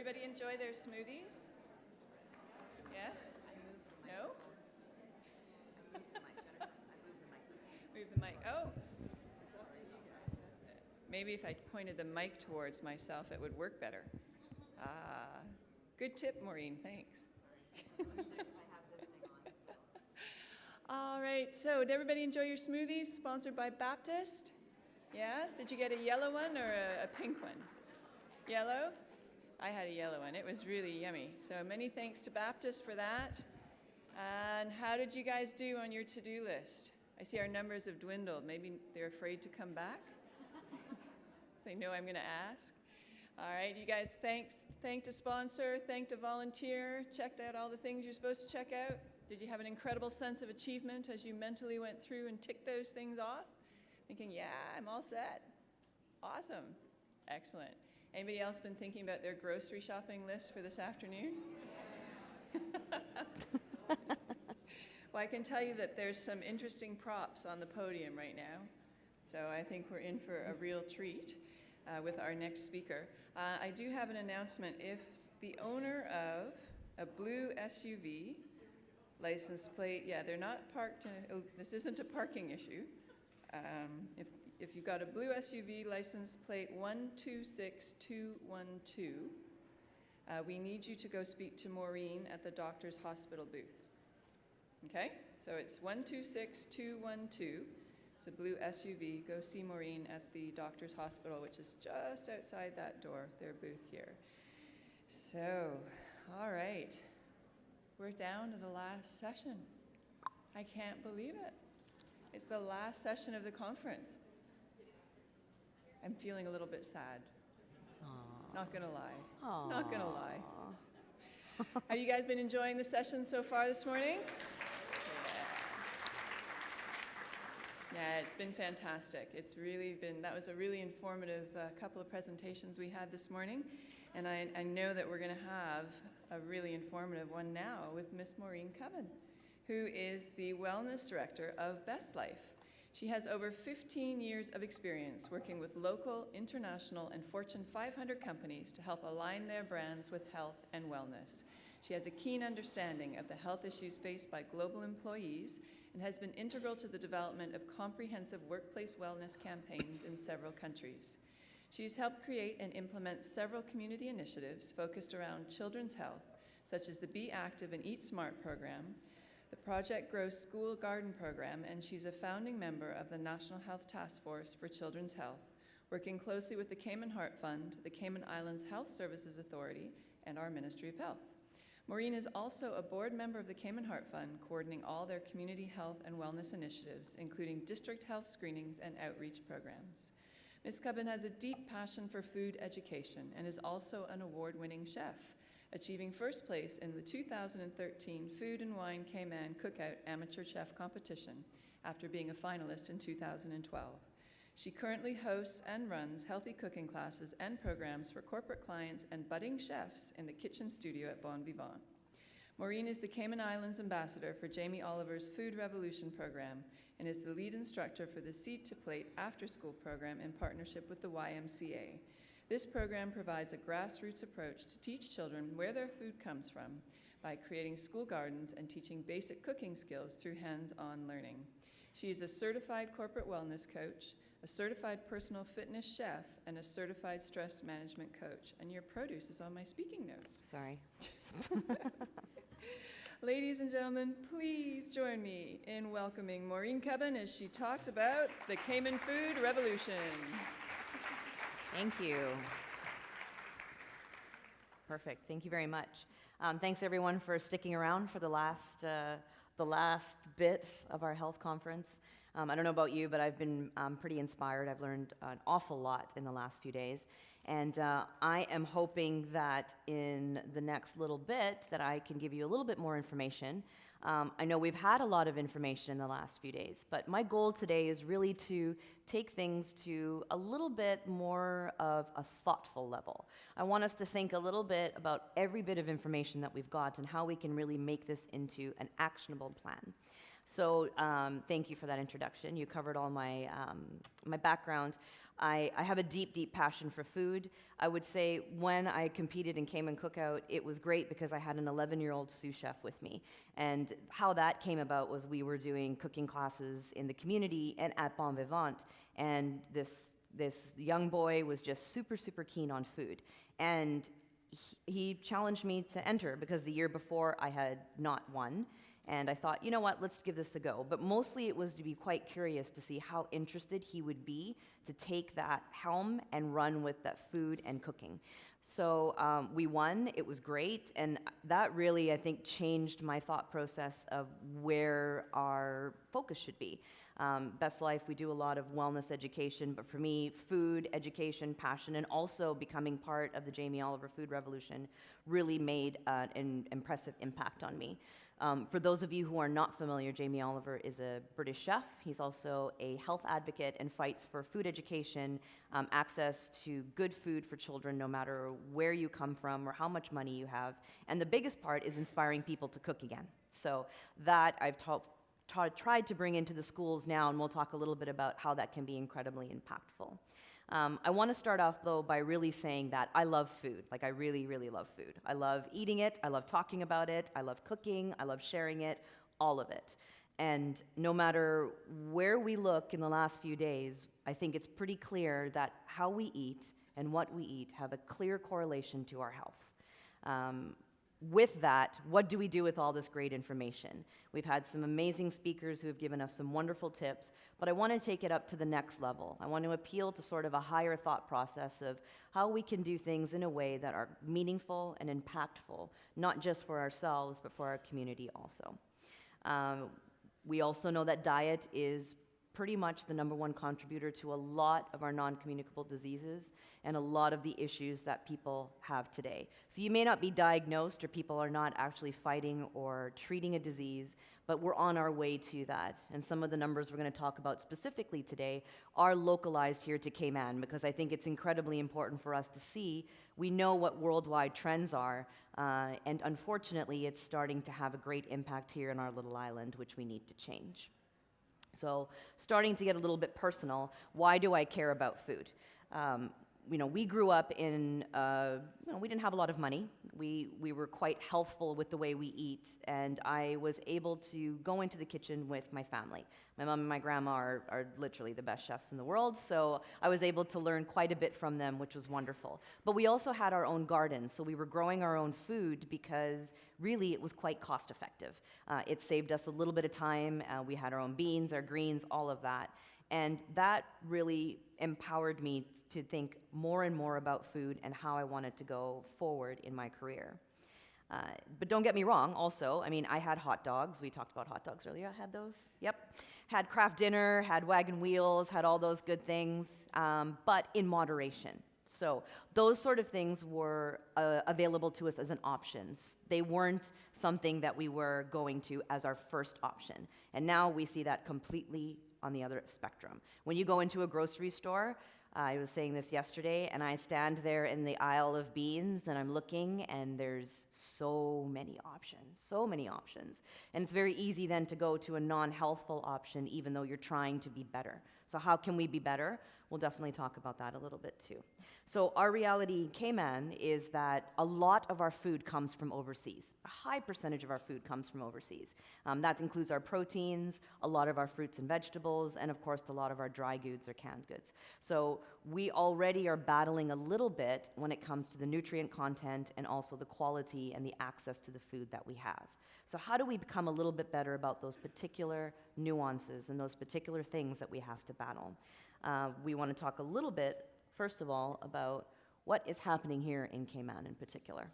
everybody enjoy their smoothies? Yes? No? Move the mic. Oh. Maybe if I pointed the mic towards myself, it would work better. Good tip, Maureen. Thanks. All right. So did everybody enjoy your smoothies sponsored by Baptist? Yes? Did you get a yellow one or a pink one? Yellow? I had a yellow one. It was really yummy. So many thanks to Baptist for that. And how did you guys do on your to-do list? I see our numbers have dwindled. Maybe they're afraid to come back. They know I'm going to ask. All right, you guys thanked a sponsor, thanked a volunteer, checked out all the things you're supposed to check out. Did you have an incredible sense of achievement as you mentally went through and ticked those things off? Thinking, yeah, I'm all set. Awesome. Excellent. Anybody else been thinking about their grocery shopping list for this afternoon? Well, I can tell you that there's some interesting props on the podium right now. So I think we're in for a real treat with our next speaker. I do have an announcement. If the owner of a blue SUV, license plate, yeah, they're not parked, this isn't a parking issue. If you've got a blue SUV license plate 126212, we need you to go speak to Maureen at the doctor's hospital booth. Okay, so it's 126212. It's a blue SUV. Go see Maureen at the doctor's hospital, which is just outside that door, their booth here. So, all right, we're down to the last session. I can't believe it. It's the last session of the conference. I'm feeling a little bit sad. Aww. Not gonna lie. Aww. Not gonna lie. Have you guys been enjoying the session so far this morning? Yeah, it's been fantastic. It's really been, that was a really informative couple of presentations we had this morning. And I know that we're going to have a really informative one now with Miss Maureen Cubbon, who is the Wellness Director of Best Life. She has over 15 years of experience working with local, international, and Fortune 500 companies to help align their brands with health and wellness. She has a keen understanding of the health issues faced by global employees and has been integral to the development of comprehensive workplace wellness campaigns in several countries. She's helped create and implement several community initiatives focused around children's health, such as the Be Active and Eat Smart program, the Project Grow School Garden program, and she's a founding member of the National Health Task Force for Children's Health, working closely with the Cayman Heart Fund, the Cayman Islands Health Services Authority, and our Ministry of Health. Maureen is also a board member of the Cayman Heart Fund, coordinating all their community health and wellness initiatives, including district health screenings and outreach programs. Ms. Cubbon has a deep passion for food education and is also an award-winning chef, achieving first place in the 2013 Food and Wine Cayman Cookout Amateur Chef Competition after being a finalist in 2012. She currently hosts and runs healthy cooking classes and programs for corporate clients and budding chefs in the kitchen studio at Bon Vivant. Maureen is the Cayman Islands Ambassador for Jamie Oliver's Food Revolution program and is the lead instructor for the Seed to Plate after-school program in partnership with the YMCA. This program provides a grassroots approach to teach children where their food comes from by creating school gardens and teaching basic cooking skills through hands-on learning. She is a certified corporate wellness coach, a certified personal fitness chef, and a certified stress management coach. And your produce is on my speaking notes. Sorry. Ladies and gentlemen, please join me in welcoming Maureen Cubbon as she talks about the Cayman Food Revolution. Thank you. Perfect. Thank you very much. Thanks everyone for sticking around for the last bit of our health conference. I don't know about you, but I've been pretty inspired. I've learned an awful lot in the last few days. And I am hoping that in the next little bit that I can give you a little bit more information. I know we've had a lot of information in the last few days, but my goal today is really to take things to a little bit more of a thoughtful level. I want us to think a little bit about every bit of information that we've got and how we can really make this into an actionable plan. So thank you for that introduction. You covered all my, my background. I have a deep, deep passion for food. I would say when I competed in Cayman Cookout, it was great because I had an 11-year-old sous chef with me. And how that came about was we were doing cooking classes in the community and at Bon Vivant. And this young boy was just super, super keen on food. And he challenged me to enter because the year before I had not won. And I thought, you know what, let's give this a go. But mostly it was to be quite curious to see how interested he would be to take that helm and run with that food and cooking. So we won, it was great, and that really, I think, changed my thought process of where our focus should be. Best Life, we do a lot of wellness education, but for me, food, education, passion, and also becoming part of the Jamie Oliver Food Revolution really made an impressive impact on me. For those of you who are not familiar, Jamie Oliver is a British chef. He's also a health advocate and fights for food education, access to good food for children no matter where you come from or how much money you have. And the biggest part is inspiring people to cook again. So that I've tried to bring into the schools now, and we'll talk a little bit about how that can be incredibly impactful. I want to start off, though, by really saying that I love food. Like, I really, really love food. I love eating it. I love talking about it. I love cooking. I love sharing it, all of it. And no matter where we look in the last few days, I think it's pretty clear that how we eat and what we eat have a clear correlation to our health. With that, what do we do with all this great information? We've had some amazing speakers who have given us some wonderful tips, but I want to take it up to the next level. I want to appeal to sort of a higher thought process of how we can do things in a way that are meaningful and impactful, not just for ourselves, but for our community also. We also know that diet is pretty much the #1 contributor to a lot of our non-communicable diseases and a lot of the issues that people have today. So you may not be diagnosed or people are not actually fighting or treating a disease, but we're on our way to that. And some of the numbers we're going to talk about specifically today are localized here to Cayman because I think it's incredibly important for us to see. We know what worldwide trends are, and unfortunately it's starting to have a great impact here in our little island, which we need to change. So starting to get a little bit personal, why do I care about food? We grew up in, we didn't have a lot of money. We were quite healthful with the way we eat, and I was able to go into the kitchen with my family. My mom and my grandma are literally the best chefs in the world, so I was able to learn quite a bit from them, which was wonderful. But we also had our own garden, so we were growing our own food because really it was quite cost effective. It saved us a little bit of time. We had our own beans, our greens, all of that. And that really empowered me to think more and more about food and how I wanted to go forward in my career. But don't get me wrong, also, I had hot dogs. We talked about hot dogs earlier. I had those. Yep. Had craft dinner, had wagon wheels, had all those good things, but in moderation. So those sort of things were available to us as an option. They weren't something that we were going to as our first option. And now we see that completely on the other spectrum. When you go into a grocery store, I was saying this yesterday, and I stand there in the aisle of beans, and I'm looking, and there's so many options. And it's very easy then to go to a non-healthful option, even though you're trying to be better. So how can we be better? We'll definitely talk about that a little bit too. So our reality in Cayman is that a lot of our food comes from overseas. A high percentage of our food comes from overseas. That includes our proteins, a lot of our fruits and vegetables, and of course a lot of our dry goods or canned goods. So we already are battling a little bit when it comes to the nutrient content and also the quality and the access to the food that we have. So how do we become a little bit better about those particular nuances and those particular things that we have to battle? We want to talk a little bit, first of all, about what is happening here in Cayman in particular.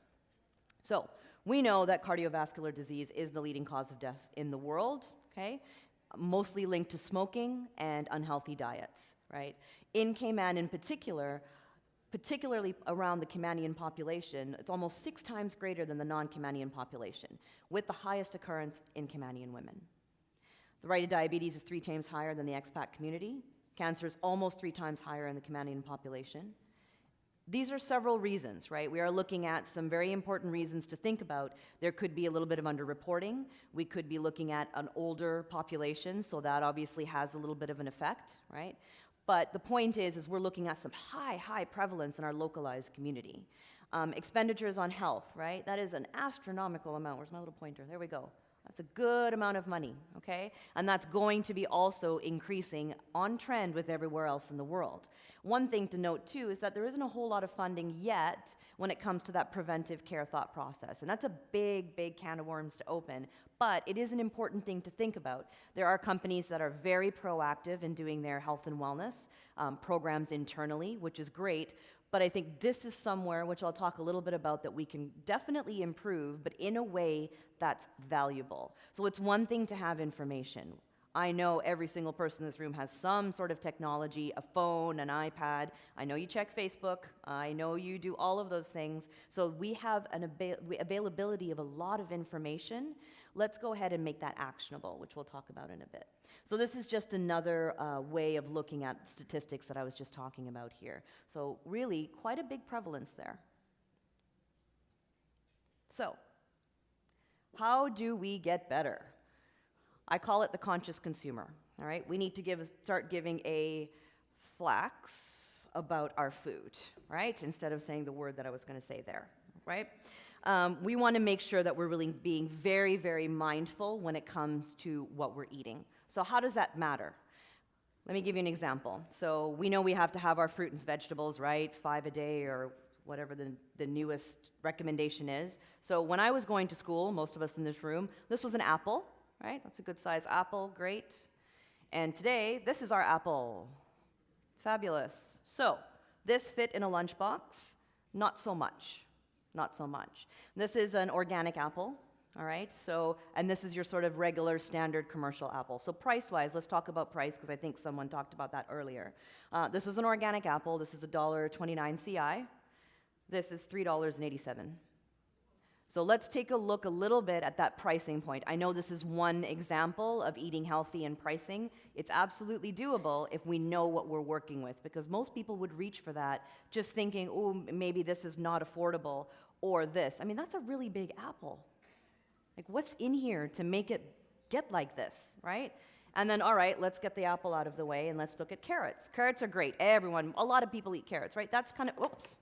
So we know that cardiovascular disease is the leading cause of death in the world, okay? Mostly linked to smoking and unhealthy diets, right? In Cayman in particular, particularly around the Caymanian population, it's almost 6 times greater than the non-Caymanian population, with the highest occurrence in Caymanian women. The rate of diabetes is 3 times higher than the expat community. Cancer is almost 3 times higher in the Caymanian population. These are several reasons, right? We are looking at some very important reasons to think about. There could be a little bit of underreporting. We could be looking at an older population, so that obviously has a little bit of an effect, right? But the point is we're looking at some high prevalence in our localized community. Expenditures on health, right? That is an astronomical amount. Where's my little pointer? There we go. That's a good amount of money, okay? And that's going to be also increasing on trend with everywhere else in the world. One thing to note, too, is that there isn't a whole lot of funding yet when it comes to that preventive care thought process. And that's a big can of worms to open, but it is an important thing to think about. There are companies that are very proactive in doing their health and wellness programs internally, which is great. But I think this is somewhere, which I'll talk a little bit about, that we can definitely improve, but in a way that's valuable. So it's one thing to have information. I know every single person in this room has some sort of technology, a phone, an iPad. I know you check Facebook. I know you do all of those things. So we have an availability of a lot of information. Let's go ahead and make that actionable, which we'll talk about in a bit. So this is just another way of looking at statistics that I was just talking about here. So really, quite a big prevalence there. So, how do we get better? I call it the conscious consumer, all right? We need to start giving a flax about our food, right? Instead of saying the word that I was going to say there, right? We want to make sure that we're really being very mindful when it comes to what we're eating. So how does that matter? Let me give you an example. So we know we have to have our fruit and vegetables, right? 5 a day or whatever the newest recommendation is. So when I was going to school, most of us in this room, this was an apple, right? That's a good size apple, great. And today, this is our apple. Fabulous. So this fit in a lunchbox? Not so much. Not so much. This is an organic apple, all right? So, and this is your sort of regular standard commercial apple. So price-wise, let's talk about price, because I think someone talked about that earlier. This is an organic apple. This is $1.29 CI. This is $3.87. So let's take a look a little bit at that pricing point. I know this is one example of eating healthy and pricing. It's absolutely doable if we know what we're working with, because most people would reach for that just thinking, oh, maybe this is not affordable, or this. I mean, that's a really big apple. Like, what's in here to make it get like this, right? And then, all right, let's get the apple out of the way and let's look at carrots. Carrots are great. Everyone, a lot of people eat carrots, right? That's kind of, oops.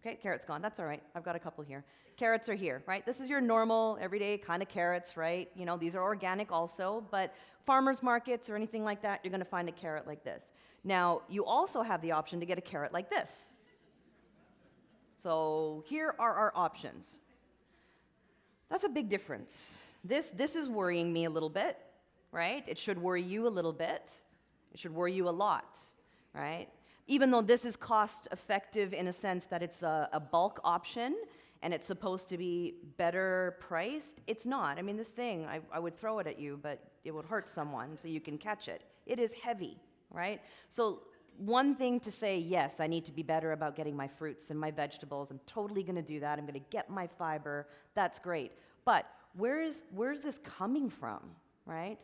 Okay, carrot's gone. That's all right. I've got a couple here. Carrots are here, right? This is your normal, everyday kind of carrots, right? You know, these are organic also, but farmers markets or anything like that, you're going to find a carrot like this. Now, you also have the option to get a carrot like this. So here are our options. That's a big difference. This is worrying me a little bit, right? It should worry you a little bit. It should worry you a lot, right? Even though this is cost effective in a sense that it's a bulk option and it's supposed to be better priced, it's not. I mean, this thing, I would throw it at you, but it would hurt someone so you can catch it. It is heavy, right? So one thing to say, yes, I need to be better about getting my fruits and my vegetables. I'm totally going to do that. I'm going to get my fiber. That's great. But where's this coming from, right?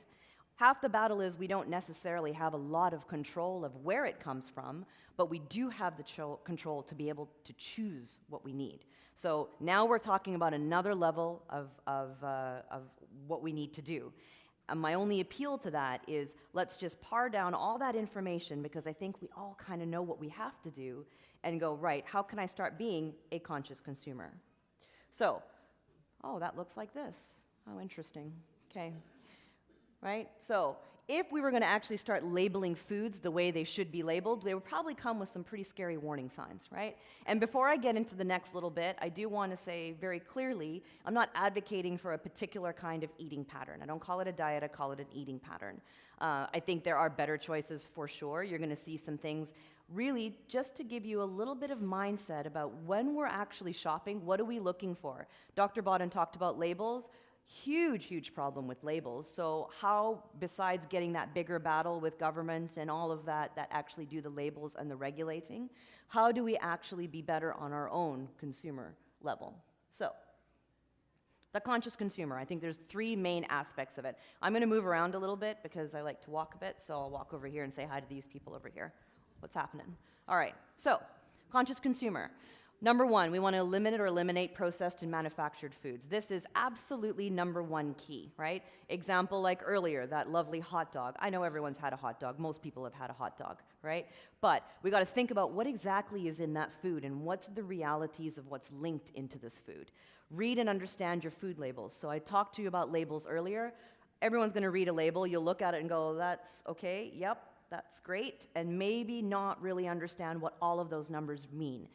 Half the battle is we don't necessarily have a lot of control of where it comes from, but we do have the control to be able to choose what we need. So now we're talking about another level of what we need to do. And my only appeal to that is let's just par down all that information, because I think we all kind of know what we have to do, and go, right, how can I start being a conscious consumer? So, oh, that looks like this. Oh, interesting. Okay. Right? So if we were going to actually start labeling foods the way they should be labeled, they would probably come with some pretty scary warning signs, right? And before I get into the next little bit, I do want to say very clearly, I'm not advocating for a particular kind of eating pattern. I don't call it a diet, I call it an eating pattern. I think there are better choices for sure. You're going to see some things really just to give you a little bit of mindset about when we're actually shopping, what are we looking for? Dr. Bodden talked about labels. Huge problem with labels. So how, besides getting that bigger battle with government and all of that actually do the labels and the regulating, how do we actually be better on our own consumer level? So, the conscious consumer, I think there's 3 main aspects of it. I'm going to move around a little bit because I like to walk a bit, so I'll walk over here and say hi to these people over here. What's happening? All right, so Conscious consumer. Number one, we want to eliminate processed and manufactured foods. This is absolutely number one key, right? Example like earlier, that lovely hot dog. I know everyone's had a hot dog. Most people have had a hot dog, right? But we got to think about what exactly is in that food and what's the realities of what's linked into this food. Read and understand your food labels. So I talked to you about labels earlier. Everyone's going to read a label. You'll look at it and go, that's okay, yep, that's great, and maybe not really understand what all of those numbers mean.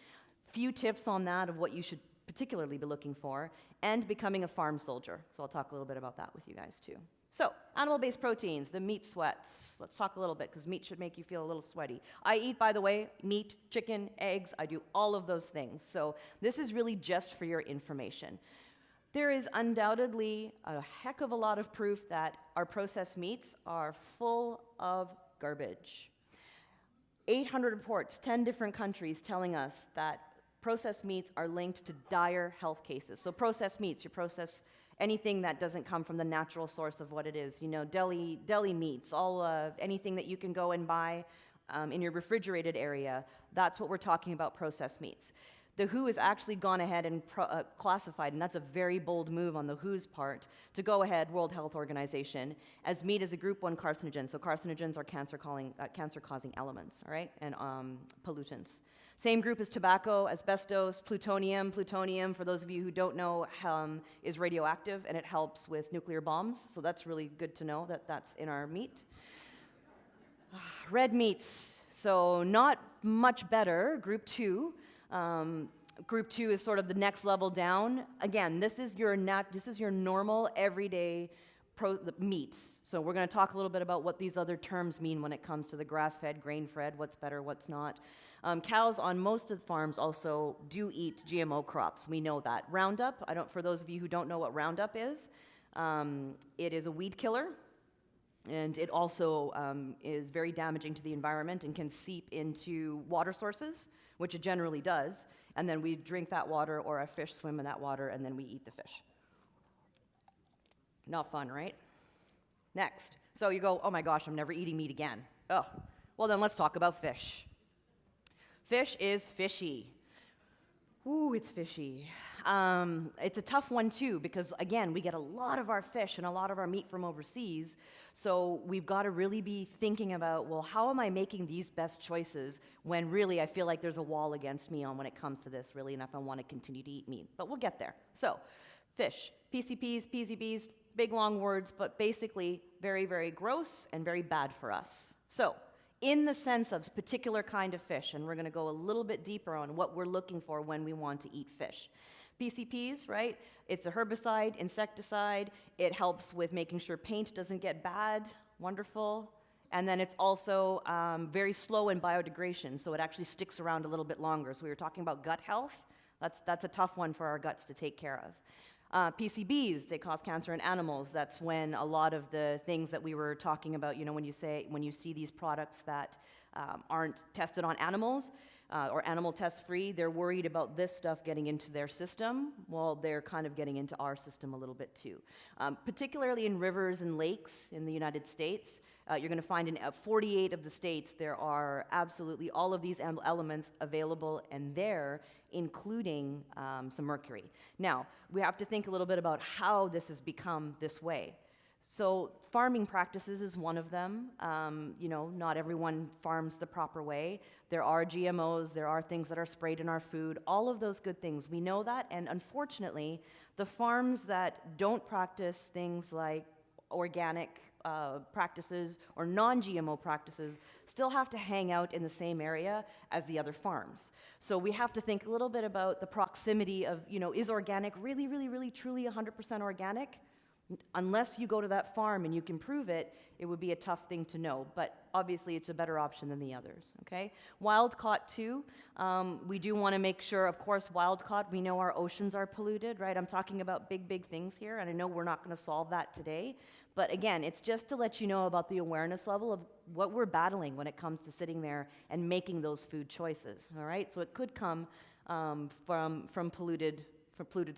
Few tips on that of what you should particularly be looking for, and becoming a farm soldier. So I'll talk a little bit about that with you guys too. So, animal-based proteins, the meat sweats. Let's talk a little bit, because meat should make you feel a little sweaty. I eat, by the way, meat, chicken, eggs. I do all of those things. So this is really just for your information. There is undoubtedly a heck of a lot of proof that our processed meats are full of garbage. 800 reports, 10 different countries telling us that processed meats are linked to dire health cases. So processed meats, you process anything that doesn't come from the natural source of what it is. You know, deli meats, anything that you can go and buy in your refrigerated area. That's what we're talking about, processed meats. The WHO has actually gone ahead and classified, and that's a very bold move on the WHO's part, to go ahead, World Health Organization, as meat as a group 1 carcinogen. So carcinogens are cancer-causing elements, all right, and pollutants. Same group as tobacco, asbestos, plutonium. Plutonium, for those of you who don't know, is radioactive, and it helps with nuclear bombs. So that's really good to know that that's in our meat. Red meats, so not much better, group 2. Group 2 is sort of the next level down. Again, this is your normal, everyday meats. So we're going to talk a little bit about what these other terms mean when it comes to the grass-fed, grain-fed, what's better, what's not. Cows on most of the farms also do eat GMO crops. We know that. Roundup, for those of you who don't know what Roundup is, it is a weed killer. And it also is very damaging to the environment and can seep into water sources, which it generally does. And then we drink that water, or our fish swim in that water, and then we eat the fish. Not fun, right? Next. So you go, oh my gosh, I'm never eating meat again. Oh, well then let's talk about fish. Fish is fishy. Ooh, it's fishy. It's a tough one too, because again, we get a lot of our fish and a lot of our meat from overseas, so we've got to really be thinking about, well, how am I making these best choices when really I feel like there's a wall against me when it comes to this, really, and if I want to continue to eat meat. But we'll get there. So, fish, PCPs, PZBs, big long words, but basically very, very gross and very bad for us. So, in the sense of particular kind of fish, and we're going to go a little bit deeper on what we're looking for when we want to eat fish. PCPs, right? It's a herbicide, insecticide. It helps with making sure paint doesn't get bad. Wonderful. And then it's also very slow in biodegradation, so it actually sticks around a little bit longer. So we were talking about gut health. That's a tough one for our guts to take care of. PCBs, they cause cancer in animals. That's when a lot of the things that we were talking about, when you see these products that aren't tested on animals or animal test free, they're worried about this stuff getting into their system. Well, they're kind of getting into our system a little bit too. Particularly in rivers and lakes in the United States, you're going to find in 48 of the states there are absolutely all of these elements available and there, including some mercury. Now, we have to think a little bit about how this has become this way. So farming practices is one of them. Not everyone farms the proper way. There are GMOs, there are things that are sprayed in our food, all of those good things. We know that, and unfortunately, the farms that don't practice things like organic practices or non-GMO practices still have to hang out in the same area as the other farms. So we have to think a little bit about the proximity of, is organic really, really, really, truly 100% organic? Unless you go to that farm and you can prove it, it would be a tough thing to know. But obviously, it's a better option than the others, okay? Wild caught, too. We do want to make sure, of course, wild caught, we know our oceans are polluted, right? I'm talking about big, big things here, and I know we're not going to solve that today. But again, it's just to let you know about the awareness level of what we're battling when it comes to sitting there and making those food choices, all right? So it could come from polluted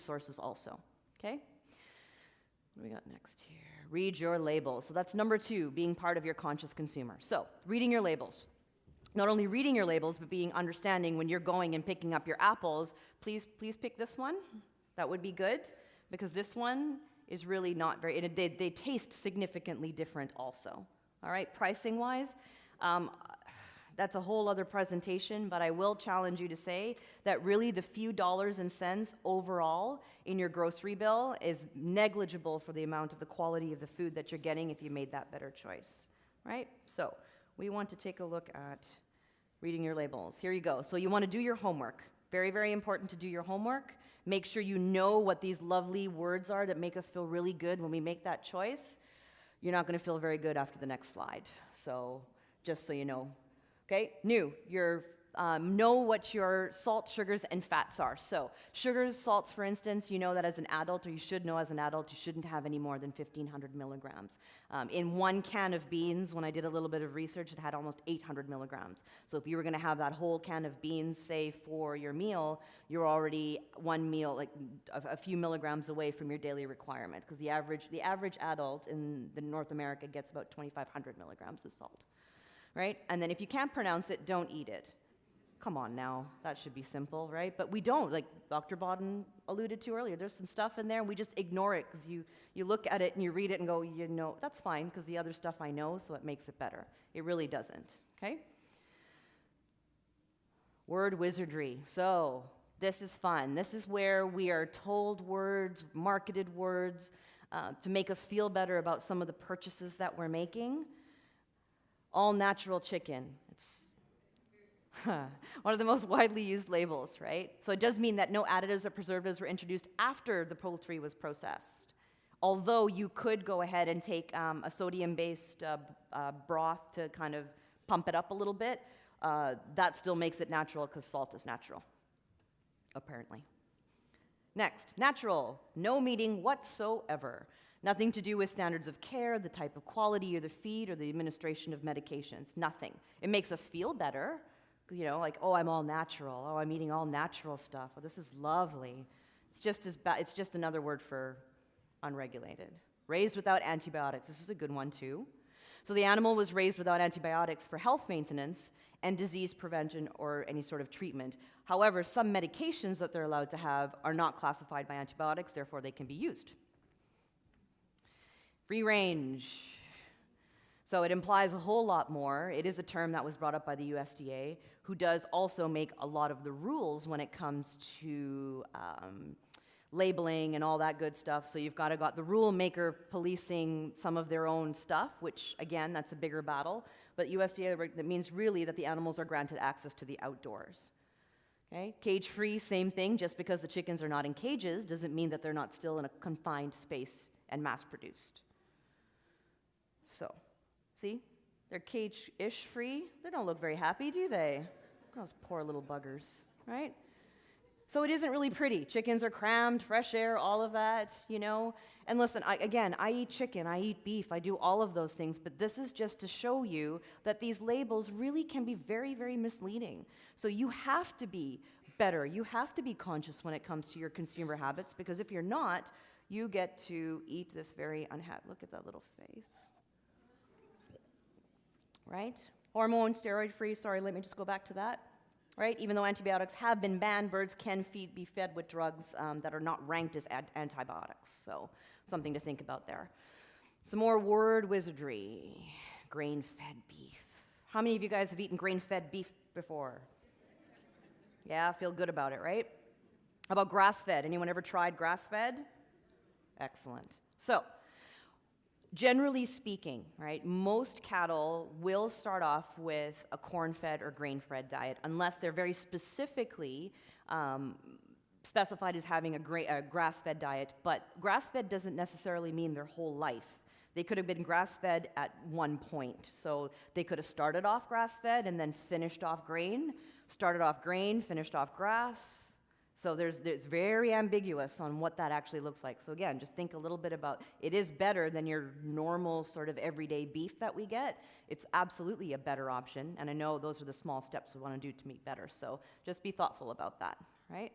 sources also, okay? What do we got next here? Read your labels. So that's number 2, being part of your conscious consumer. So, reading your labels. not only reading your labels, but being understanding when you're going and picking up your apples, please pick this one. That would be good, because this one is really not very, they taste significantly different also. All right, pricing-wise, that's a whole other presentation, but I will challenge you to say that really the few dollars and cents overall in your grocery bill is negligible for the amount of the quality of the food that you're getting if you made that better choice, right? So we want to take a look at reading your labels. Here you go. So you want to do your homework. Very, very important to do your homework. Make sure you know what these lovely words are that make us feel really good when we make that choice. You're not going to feel very good after the next slide. So just so you know. Okay, know what your salt, sugars, and fats are. So sugars, salts, for instance, you know that as an adult, or you should know as an adult, you shouldn't have any more than 1,500 milligrams. In one can of beans, when I did a little bit of research, it had almost 800 milligrams. So if you were going to have that whole can of beans, say, for your meal, you're already one meal, like a few milligrams away from your daily requirement, because the average adult in North America gets about 2,500 milligrams of salt. Right? And then if you can't pronounce it, don't eat it. Come on now, that should be simple, right? But we don't, like Dr. Bodden alluded to earlier. There's some stuff in there, and we just ignore it because you look at it and you read it and go, you know, that's fine because the other stuff I know, so it makes it better. It really doesn't, okay? Word wizardry. So this is fun. This is where we are told words, marketed words, to make us feel better about some of the purchases that we're making. All natural chicken. It's one of the most widely used labels, right? So it does mean that no additives or preservatives were introduced after the poultry was processed. Although you could go ahead and take a sodium-based broth to kind of pump it up a little bit, that still makes it natural because salt is natural, apparently. Next, natural, no meaning whatsoever. Nothing to do with standards of care, the type of quality or the feed or the administration of medications, nothing. It makes us feel better, you know, like, oh, I'm all natural. Oh, I'm eating all natural stuff. Oh, this is lovely. It's just another word for unregulated. Raised without antibiotics. This is a good one too. So the animal was raised without antibiotics for health maintenance and disease prevention or any sort of treatment. However, some medications that they're allowed to have are not classified by antibiotics, therefore they can be used. Free range. So it implies a whole lot more. It is a term that was brought up by the USDA, who does also make a lot of the rules when it comes to labeling and all that good stuff. So you've got the rule maker policing some of their own stuff, which again, that's a bigger battle. But USDA, that means really that the animals are granted access to the outdoors. Okay? Cage-free, same thing. Just because the chickens are not in cages doesn't mean that they're not still in a confined space and mass-produced. So, see, they're cage-ish free. They don't look very happy, do they? Those poor little buggers, right? So it isn't really pretty. Chickens are crammed, fresh air, all of that, you know? And listen, I eat chicken, I eat beef, I do all of those things, but this is just to show you that these labels really can be very, very misleading. So you have to be better. You have to be conscious when it comes to your consumer habits, because if you're not, you get to eat this very unhappy. Look at that little face. Right? Hormone, steroid-free, sorry, let me just go back to that. Right? Even though antibiotics have been banned, birds can be fed with drugs that are not ranked as antibiotics. So something to think about there. Some more word wizardry. Grain-fed beef. How many of you guys have eaten grain-fed beef before? Yeah, feel good about it, right? How about grass-fed? Anyone ever tried grass-fed? Excellent. So, generally speaking, right, most cattle will start off with a corn-fed or grain-fed diet unless they're very specifically specified as having a grass-fed diet, but grass-fed doesn't necessarily mean their whole life. They could have been grass-fed at one point. So they could have started off grass-fed and then finished off grain, started off grain, finished off grass. So there's very ambiguous on what that actually looks like. So again, just think a little bit about, it is better than your normal sort of everyday beef that we get. It's absolutely a better option, and I know those are the small steps we want to do to make better. So just be thoughtful about that, right?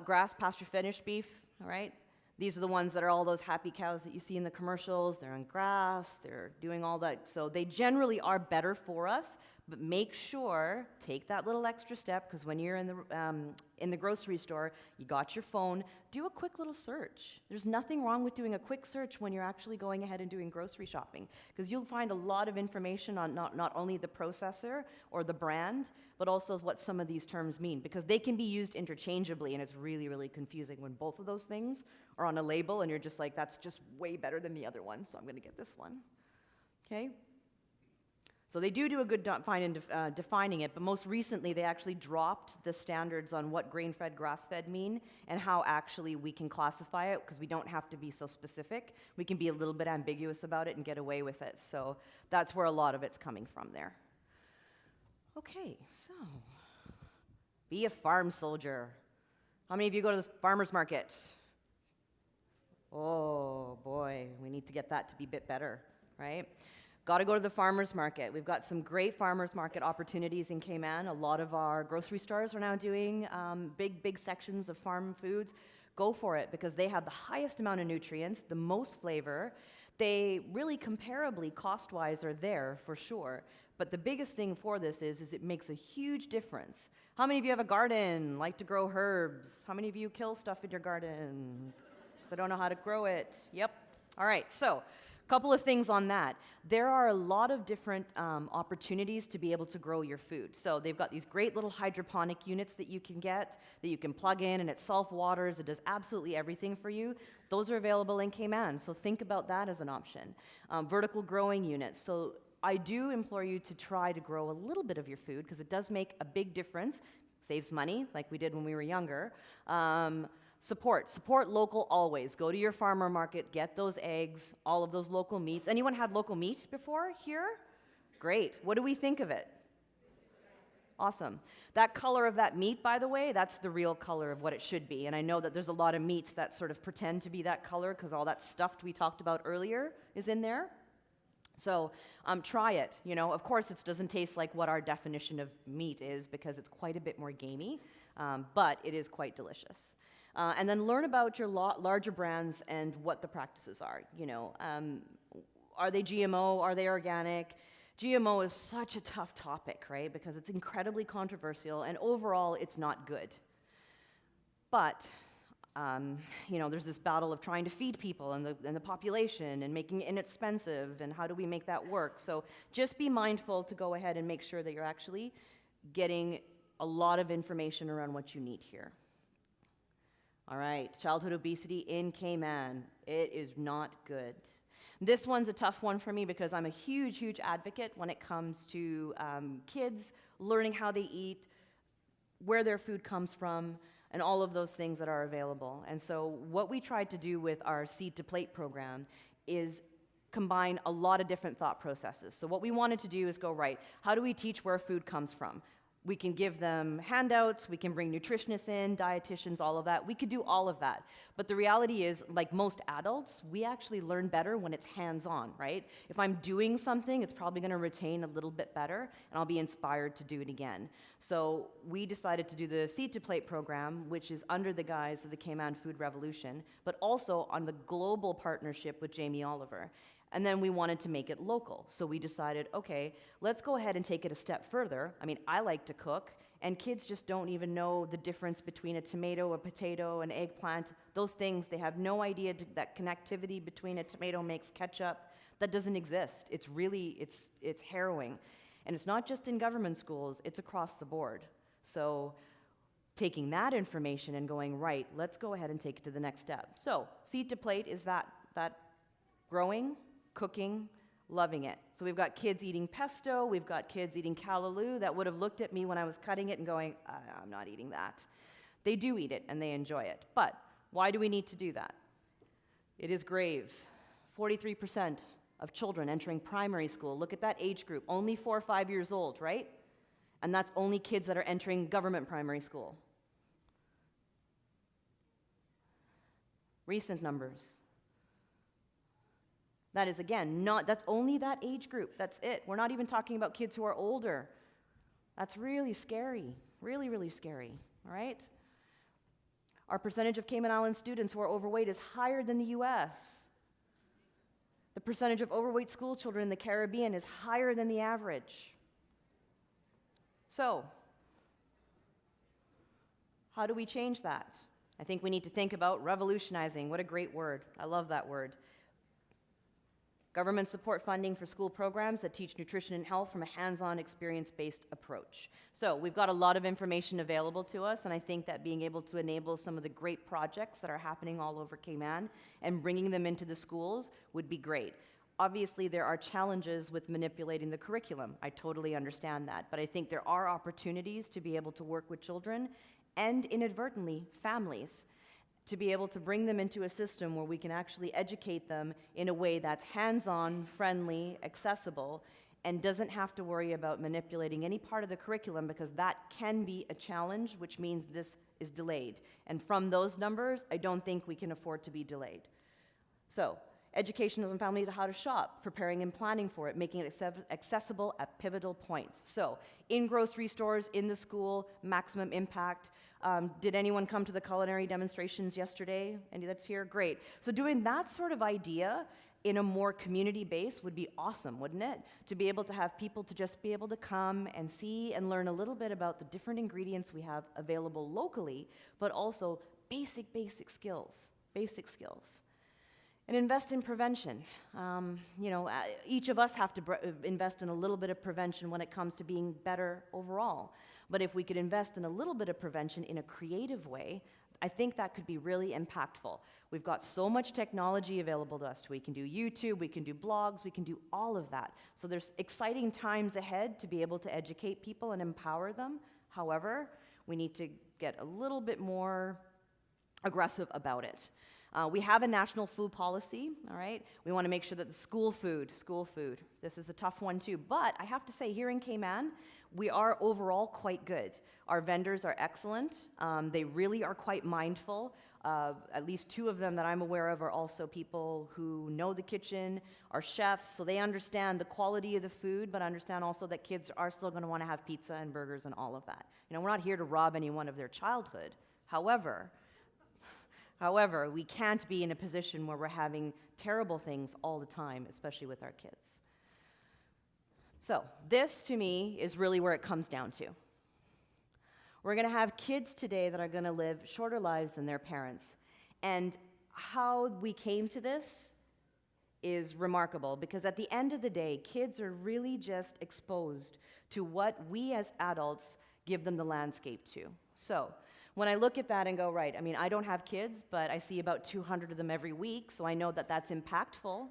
Grass, pasture-finished beef, all right? These are the ones that are all those happy cows that you see in the commercials. They're on grass, they're doing all that. So they generally are better for us, But make sure, take that little extra step, because when you're in the grocery store, you got your phone, do a quick little search. There's nothing wrong with doing a quick search when you're actually going ahead and doing grocery shopping, because you'll find a lot of information on not only the processor or the brand, but also what some of these terms mean, because they can be used interchangeably, and it's really, really confusing when both of those things are on a label, and you're just like, that's just way better than the other one, so I'm going to get this one. Okay? So they do a good defining it, but most recently they actually dropped the standards on what grain-fed, grass-fed mean and how actually we can classify it, because we don't have to be so specific. We can be a little bit ambiguous about it and get away with it. So that's where a lot of it's coming from there. Okay, so be a farm soldier. How many of you go to the farmer's market? Oh boy, we need to get that to be a bit better, right? Got to go to the farmer's market. We've got some great farmer's market opportunities in Cayman. A lot of our grocery stores are now doing big sections of farm foods. Go for it, because they have the highest amount of nutrients, the most flavor. They really comparably, cost-wise, are there for sure. But the biggest thing for this is it makes a huge difference. How many of you have a garden, like to grow herbs? How many of you kill stuff in your garden? Because I don't know how to grow it. Yep. All right, so couple of things on that. There are a lot of different opportunities to be able to grow your food. So they've got these great little hydroponic units that you can get, that you can plug in, and it self-waters. It does absolutely everything for you. Those are available in Cayman, so think about that as an option. Vertical growing units. So I do implore you to try to grow a little bit of your food, because it does make a big difference. Saves money, like we did when we were younger. Support local always. Go to your farmer market, get those eggs, all of those local meats. Anyone had local meat before here? Great. What do we think of it? Awesome. That color of that meat, by the way, that's the real color of what it should be. And I know that there's a lot of meats that sort of pretend to be that color because all that stuff we talked about earlier is in there. So try it. You know, of course, it doesn't taste like what our definition of meat is, because it's quite a bit more gamey, but it is quite delicious. And then learn about your larger brands and what the practices are. You know, are they GMO? Are they organic? GMO is such a tough topic, right? Because it's incredibly controversial, and overall, it's not good. But you know, there's this battle of trying to feed people and the population and making it inexpensive, and how do we make that work? So just be mindful to go ahead and make sure that you're actually getting a lot of information around what you need here. All right, childhood obesity in Cayman. It is not good. This one's a tough one for me, because I'm a huge advocate when it comes to kids learning how they eat, where their food comes from, and all of those things that are available. And so what we tried to do with our Seed to Plate program is combine a lot of different thought processes. So what we wanted to do is go, right, how do we teach where food comes from? We can give them handouts, we can bring nutritionists in, dietitians, all of that. We could do all of that. But the reality is, like most adults, we actually learn better when it's hands-on, right? If I'm doing something, it's probably going to retain a little bit better, and I'll be inspired to do it again. So we decided to do the Seed to Plate program, which is under the guise of the Cayman Food Revolution, but also on the global partnership with Jamie Oliver. And then we wanted to make it local. So we decided, okay, let's go ahead and take it a step further. I mean, I like to cook, and kids just don't even know the difference between a tomato, a potato, an eggplant. Those things, they have no idea that connectivity between a tomato makes ketchup. That doesn't exist. It's really, it's harrowing. And it's not just in government schools, it's across the board. So taking that information and going, right, let's go ahead and take it to the next step. So Seed to Plate is that growing, cooking, loving it. So we've got kids eating pesto, we've got kids eating callaloo that would have looked at me when I was cutting it and going, I'm not eating that. They do eat it and they enjoy it. But why do we need to do that? It is grave. 43% of children entering primary school, look at that age group, only 4 or 5 years old, right? And that's only kids that are entering government primary school. Recent numbers. That is, again, that's only that age group. That's it. We're not even talking about kids who are older. That's really scary, really scary, all right? Our percentage of Cayman Islands students who are overweight is higher than the US. The percentage of overweight school children in the Caribbean is higher than the average. So, how do we change that? I think we need to think about revolutionizing. What a great word. I love that word. Government support funding for school programs that teach nutrition and health from a hands-on, experience-based approach. So we've got a lot of information available to us, and I think that being able to enable some of the great projects that are happening all over Cayman and bringing them into the schools would be great. Obviously, there are challenges with manipulating the curriculum. I totally understand that, but I think there are opportunities to be able to work with children and inadvertently families, to be able to bring them into a system where we can actually educate them in a way that's hands-on, friendly, accessible, and doesn't have to worry about manipulating any part of the curriculum, because that can be a challenge, which means this is delayed. And from those numbers, I don't think we can afford to be delayed. So, education on families on how to shop, preparing and planning for it, making it accessible at pivotal points. So, in grocery stores, in the school, maximum impact. Did anyone come to the culinary demonstrations yesterday? Any that's here? Great. So doing that sort of idea in a more community base would be awesome, wouldn't it? To be able to have people to just be able to come and see and learn a little bit about the different ingredients we have available locally, but also basic skills, And invest in prevention. Each of us have to invest in a little bit of prevention when it comes to being better overall. But if we could invest in a little bit of prevention in a creative way, I think that could be really impactful. We've got so much technology available to us. We can do YouTube, we can do blogs, we can do all of that. So there's exciting times ahead to be able to educate people and empower them. However, we need to get a little bit more aggressive about it. We have a national food policy, all right? We want to make sure that the school food, this is a tough one too. But I have to say, here in Cayman, we are overall quite good. Our vendors are excellent. They really are quite mindful. At least 2 of them that I'm aware of are also people who know the kitchen, are chefs, so they understand the quality of the food, but understand also that kids are still going to want to have pizza and burgers and all of that. We're not here to rob anyone of their childhood. However, we can't be in a position where we're having terrible things all the time, especially with our kids. So this, to me, is really where it comes down to. We're going to have kids today that are going to live shorter lives than their parents. And how we came to this is remarkable, because at the end of the day, kids are really just exposed to what we as adults give them the landscape to. So when I look at that and go, right, I don't have kids, but I see about 200 of them every week, so I know that that's impactful.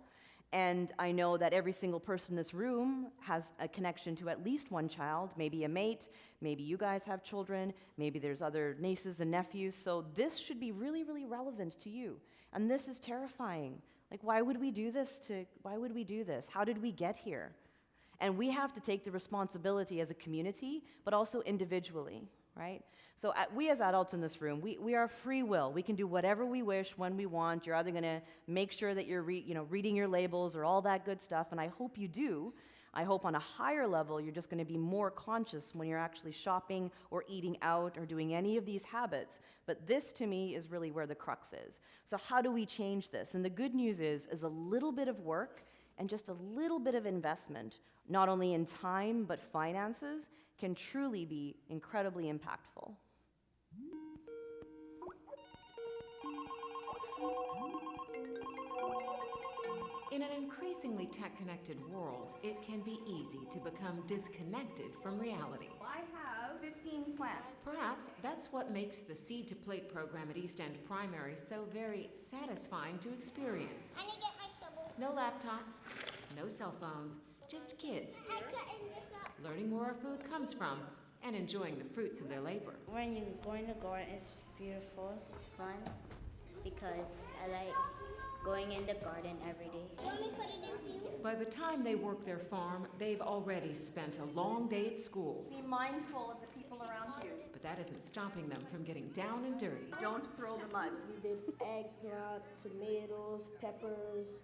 And I know that every single person in this room has a connection to at least one child, maybe a mate, maybe you guys have children, maybe there's other nieces and nephews, so this should be really, really relevant to you. And this is terrifying. Why would we do this? How did we get here? And we have to take the responsibility as a community, but also individually, right? So we as adults in this room, we are free will. We can do whatever we wish when we want. You're either going to make sure that you're reading your labels or all that good stuff, and I hope you do. I hope on a higher level you're just going to be more conscious when you're actually shopping or eating out or doing any of these habits. But this, to me, is really where the crux is. So how do we change this? And the good news is a little bit of work and just a little bit of investment, not only in time but finances, can truly be incredibly impactful. In an increasingly tech-connected world, it can be easy to become disconnected from reality. I have 15 plants. Perhaps that's what makes the Seed to Plate program at East End Primary so very satisfying to experience. I need to get my shovel. No laptops, no cell phones, just kids I'm cutting this up. learning where our food comes from and enjoying the fruits of their labor. When you go in the garden, it's beautiful. It's fun because I like going in the garden every day. Want me to put it in for you? By the time they work their farm, they've already spent a long day at school. Be mindful of the people around you. But that isn't stopping them from getting down and dirty. Don't throw the mud. We did eggplant, tomatoes, peppers,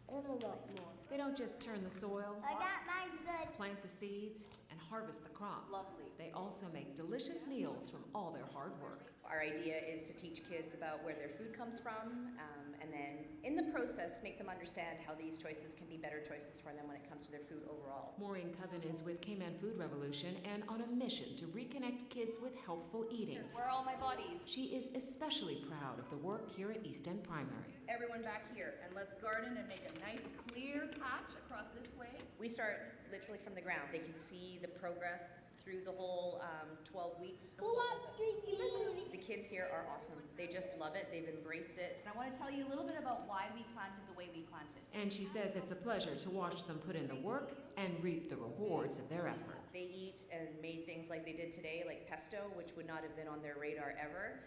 and a lot more. They don't just turn the soil, I got mine good. plant the seeds, and harvest the crop. Lovely. They also make delicious meals from all their hard work. Our idea is to teach kids about where their food comes from, and then in the process make them understand how these choices can be better choices for them when it comes to their food overall. Maureen Cubbon is with Cayman Food Revolution and on a mission to reconnect kids with healthful eating. Where are all my bodies? She is especially proud of the work here at East End Primary. Everyone back here, and let's garden and make a nice clear patch across this way. We start literally from the ground. They can see the progress through the whole 12 weeks. Who wants street view? The kids here are awesome. They just love it. They've embraced it. And I want to tell you a little bit about why we planted the way we planted. And she says it's a pleasure to watch them put in the work and reap the rewards of their effort. They eat and made things like they did today, like pesto, which would not have been on their radar ever.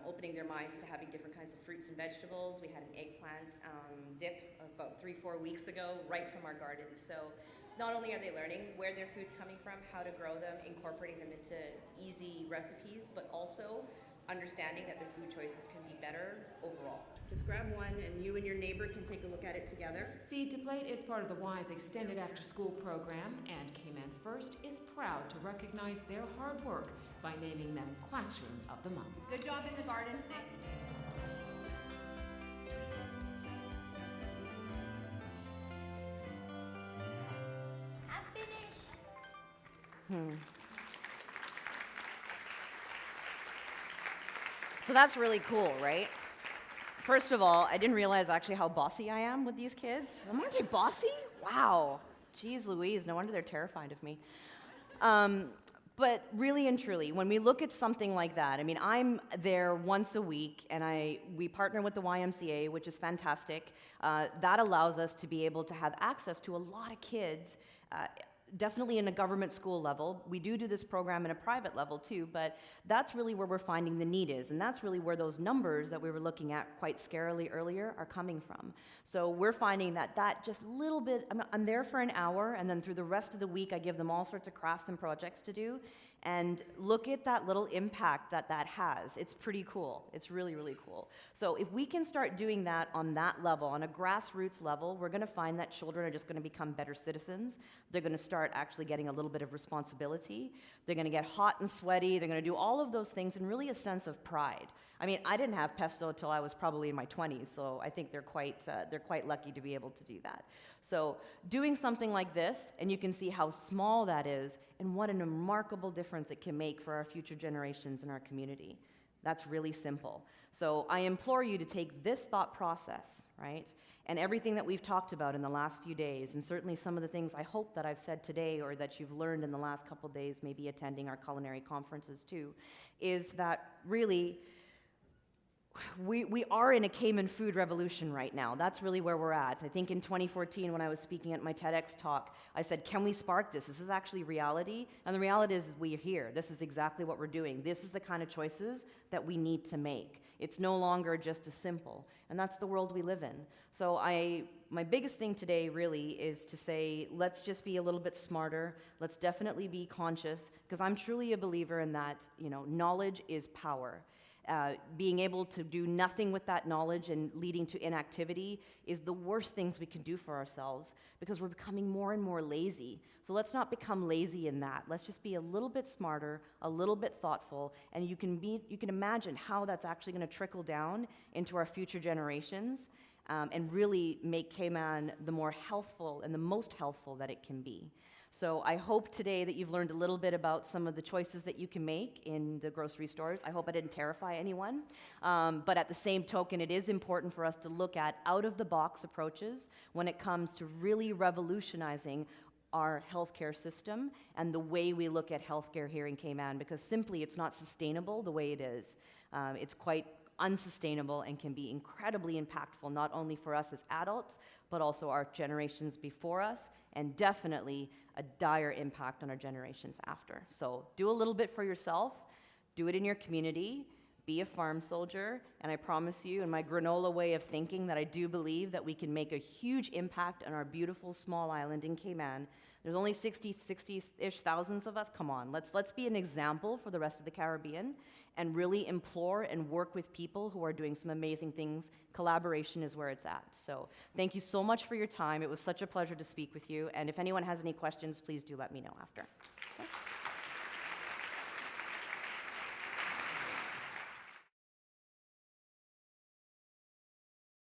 Opening their minds to having different kinds of fruits and vegetables. We had an eggplant dip about 3-4 weeks ago, right from our garden. So not only are they learning where their food's coming from, how to grow them, incorporating them into easy recipes, but also understanding that their food choices can be better overall. Just grab one and you and your neighbor can take a look at it together. Seed to Plate is part of the WISE Extended After School program, and Cayman First is proud to recognize their hard work by naming them Classroom of the Month. Good job in the garden today. I'm finished. So that's really cool, right? First of all, I didn't realize actually how bossy I am with these kids. Aren't they bossy? Wow. Jeez Louise, no wonder they're terrified of me. But really and truly, when we look at something like that, I mean, I'm there once a week, and we partner with the YMCA, which is fantastic. That allows us to be able to have access to a lot of kids, definitely in a government school level. We do this program in a private level too, but that's really where we're finding the need is, and that's really where those numbers that we were looking at quite scarily earlier are coming from. So we're finding that just little bit, I'm there for an hour, and then through the rest of the week I give them all sorts of crafts and projects to do, and look at that little impact that has. It's pretty cool. It's really, really cool. So if we can start doing that on that level, on a grassroots level, we're gonna find that children are just gonna become better citizens. They're gonna start actually getting a little bit of responsibility. They're gonna get hot and sweaty. They're gonna do all of those things and really a sense of pride. I mean, I didn't have pesto till I was probably in my 20s, so I think they're quite lucky to be able to do that. So doing something like this, and you can see how small that is and what a remarkable difference it can make for our future generations in our community. That's really simple. So I implore you to take this thought process, right, and everything that we've talked about in the last few days, and certainly some of the things I hope that I've said today or that you've learned in the last couple days, maybe attending our culinary conferences too, is that really we are in a Cayman food revolution right now. That's really where we're at. I think in 2014 when I was speaking at my TEDx talk, I said, can we spark this? This is actually reality. And the reality is we're here. This is exactly what we're doing. This is the kind of choices that we need to make. It's no longer just as simple. And that's the world we live in. So my biggest thing today really is to say, let's just be a little bit smarter. Let's definitely be conscious, because I'm truly a believer in that, knowledge is power. Being able to do nothing with that knowledge and leading to inactivity is the worst things we can do for ourselves, because we're becoming more and more lazy. So let's not become lazy in that. Let's just be a little bit smarter, a little bit thoughtful, and you can imagine how that's actually going to trickle down into our future generations and really make Cayman the more healthful and the most healthful that it can be. So I hope today that you've learned a little bit about some of the choices that you can make in the grocery stores. I hope I didn't terrify anyone. But at the same token, it is important for us to look at out-of-the-box approaches when it comes to really revolutionizing our healthcare system and the way we look at healthcare here in Cayman, because simply it's not sustainable the way it is. It's quite unsustainable and can be incredibly impactful, not only for us as adults, but also our generations before us, and definitely a dire impact on our generations after. So do a little bit for yourself, do it in your community, be a farm soldier, and I promise you, in my granola way of thinking, that I do believe that we can make a huge impact on our beautiful small island in Cayman. There's only 60-ish thousands of us. Come on, let's be an example for the rest of the Caribbean and really implore and work with people who are doing some amazing things. Collaboration is where it's at. So thank you so much for your time. It was such a pleasure to speak with you. And if anyone has any questions, please do let me know after. Okay.